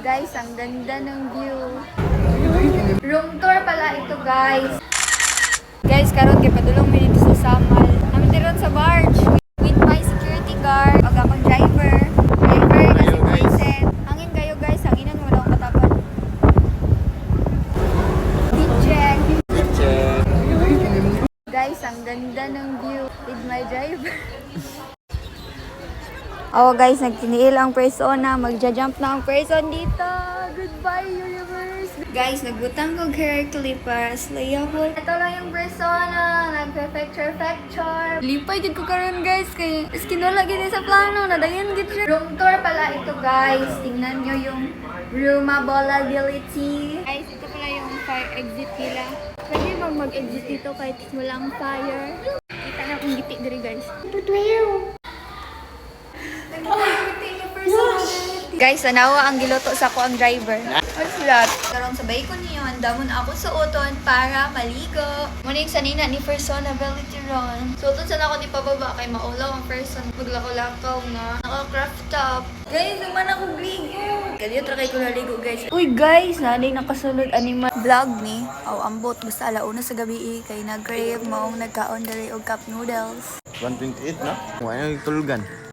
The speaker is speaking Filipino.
Guys, ang ganda ng view. Room tour pala ito, guys. Guys, karon kay padulong mi dito sa Samal. Namin tiron sa barge with my security guard, ug akong driver. Driver na si Vincent. Hangin kayo, guys. Hanginan mo lang katapan. Check. Guys, ang ganda ng view with my driver. Oh guys, nagtiniil ang persona. Magja-jump na ang person dito. Goodbye, universe. Guys, nagbutang ko hair clip para slayable. Ito lang yung persona. Nagpe-picture. Lipay gid ko karon guys. Kay iskinula gid sa plano. Nadayon gid siya. Room tour pala ito guys. Tingnan nyo yung roomability. Guys, ito pala yung fire exit nila. Pwede mag-exit dito kahit walang fire. Kita na kung giti diri guys. Guys, anawa ang giloto sa ko ang driver. What's that? Karong sabay ko niyo, andamon ako sa uton para maligo. Muna yung sanina ni personability ron. So, uton sana ako ni pababa kay maulaw ang person. Maglakaw-lakaw nga. Naka-craft top. Guys, naman ako ligo. Kaya try ko naligo guys. Uy guys, nanay nakasunod animal vlog ni. Aw, ambot. Basta alauna sa gabi kay nag-crave maong nagkaon dali og cup noodles. 128 na? Wala nang tulugan.